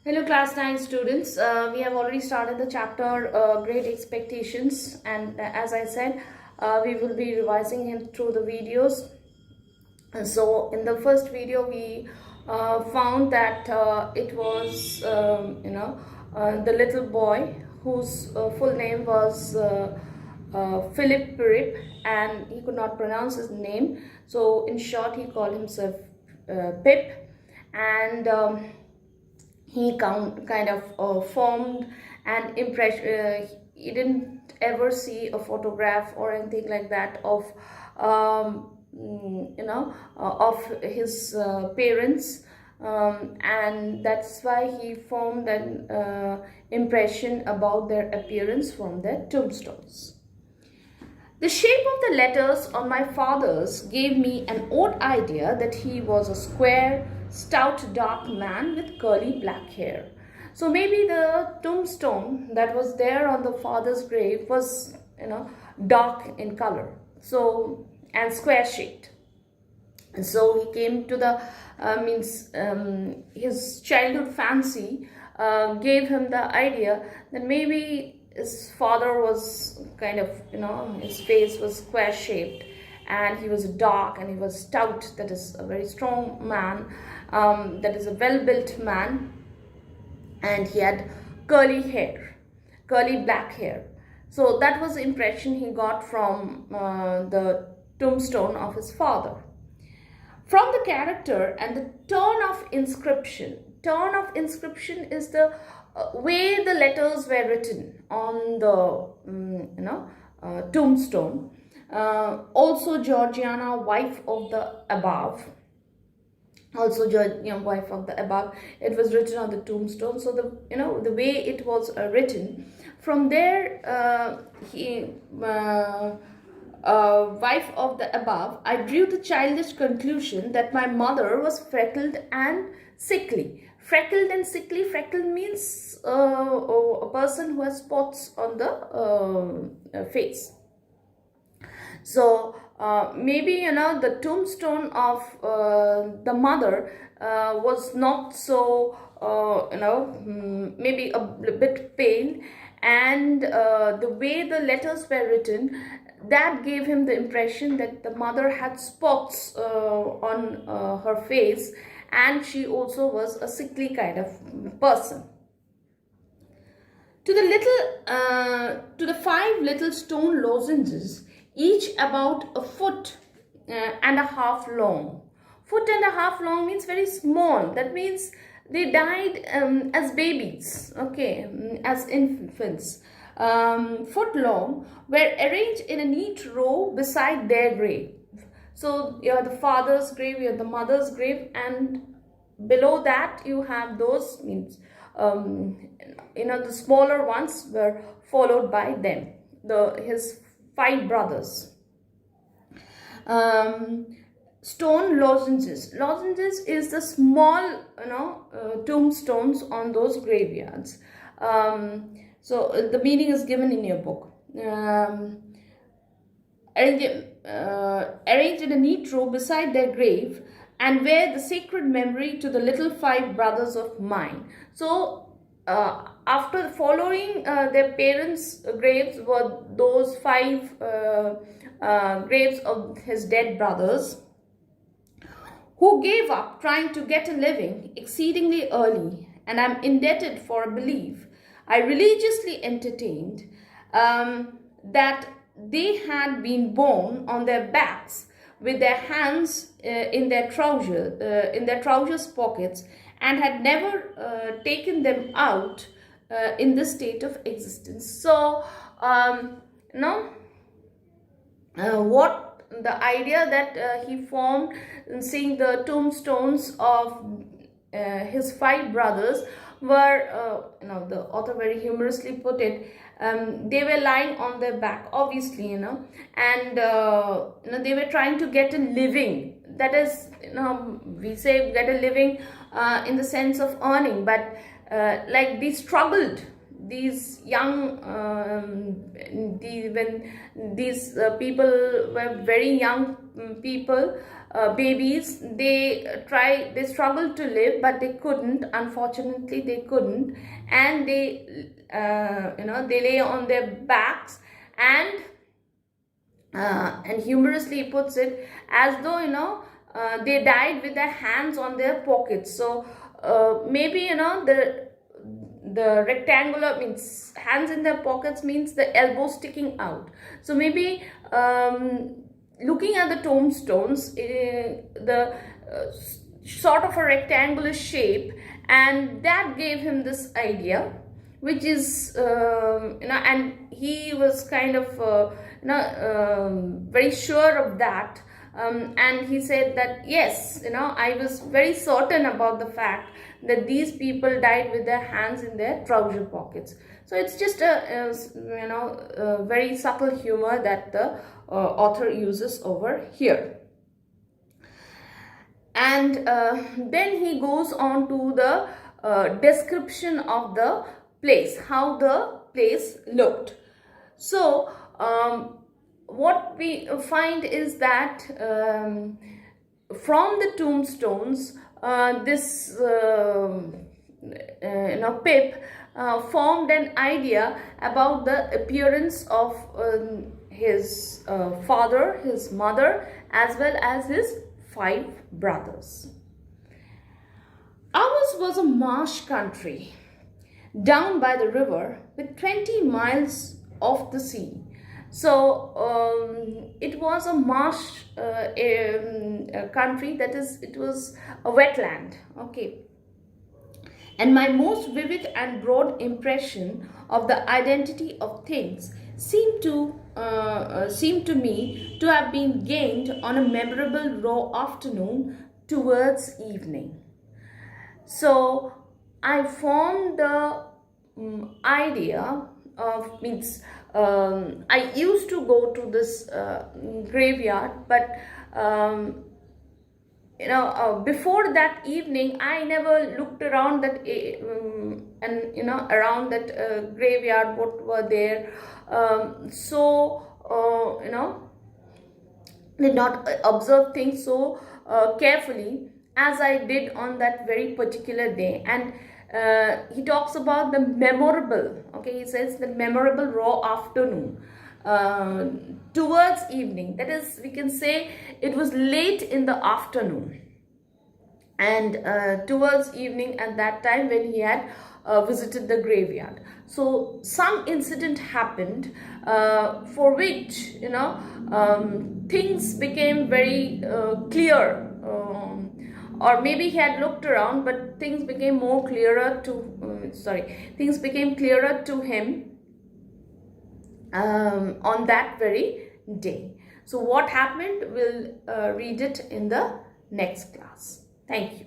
Hello class 9 students. We have already started the chapter Great Expectations, and as I said, we will be revising him through the videos. And so in the first video we found that it was the little boy whose full name was Philip Pirip, and he could not pronounce his name, so in short he called himself Pip. And he kind of formed an impression. He didn't ever see a photograph or anything like that of of his parents, and that's why he formed an impression about their appearance from their tombstones. The shape of the letters on my father's gave me an odd idea that he was a square, stout, dark man with curly black hair. So maybe the tombstone that was there on the father's grave was, dark in color, so and square shaped. And so he came to the his childhood fancy gave him the idea that maybe his father was kind of, his face was square shaped, and he was dark, and he was stout, that is a very strong man, that is a well-built man, and he had curly black hair. So that was the impression he got from the tombstone of his father. From the character and the turn of inscription is the way the letters were written on the tombstone. Also Georgiana, wife of the above. Wife of the above. It was written on the tombstone. So the way it was written. From there, wife of the above, I drew the childish conclusion that my mother was freckled and sickly. Freckled and sickly. Freckled means a person who has spots on the face. So maybe the tombstone of the mother was not so maybe a bit pale, and the way the letters were written, that gave him the impression that the mother had spots on her face, and she also was a sickly kind of person. To the 5 little stone lozenges, each about a foot and a half long. Foot and a half long means very small. That means they died as babies, as infants. Foot long, were arranged in a neat row beside their grave. So you have the father's grave, you have the mother's grave, and below that you have those, means the smaller ones were followed by them, his 5 brothers. Stone lozenges is the small tombstones on those graveyards. So the meaning is given in your book. Arranged in a neat row beside their grave, and where the sacred memory to the little 5 brothers of mine. So after following their parents' graves were those 5 graves of his dead brothers, who gave up trying to get a living exceedingly early, and I'm indebted for a belief I religiously entertained that they had been born on their backs with their hands in their trousers pockets, and had never taken them out in this state of existence. So what the idea that he formed in seeing the tombstones of his 5 brothers were, the author very humorously put it, they were lying on their back, obviously, and they were trying to get a living. That is, we say get a living in the sense of earning, but like they struggled. These young, when these people were very young people, babies, they struggled to live, but they couldn't. Unfortunately, they couldn't, and they they lay on their backs, and humorously puts it as though they died with their hands on their pockets. So maybe the rectangular means hands in their pockets means the elbow sticking out. So maybe looking at the tombstones, the sort of a rectangular shape, and that gave him this idea, which is and he was kind of very sure of that, and he said that yes, I was very certain about the fact that these people died with their hands in their trouser pockets. So it's just a very subtle humor that the author uses over here. And then he goes on to the description of the place, how the place looked. So what we find is that from the tombstones, this Pip formed an idea about the appearance of his father, his mother, as well as his 5 brothers. Ours was a marsh country down by the river with 20 miles of the sea. So it was a marsh country, that is, it was a wetland. Okay. And my most vivid and broad impression of the identity of things seemed to me to have been gained on a memorable raw afternoon towards evening. So I formed the idea of, means I used to go to this graveyard, but before that evening I never looked around that around that graveyard, what were there, did not observe things so carefully as I did on that very particular day. And he talks about the memorable, okay, he says the memorable raw afternoon towards evening, that is, we can say it was late in the afternoon, and towards evening at that time when he had visited the graveyard. So some incident happened for which things became very clear, or maybe he had looked around, but things became more clearer to things became clearer to him on that very day. So what happened, we'll read it in the next class. Thank you.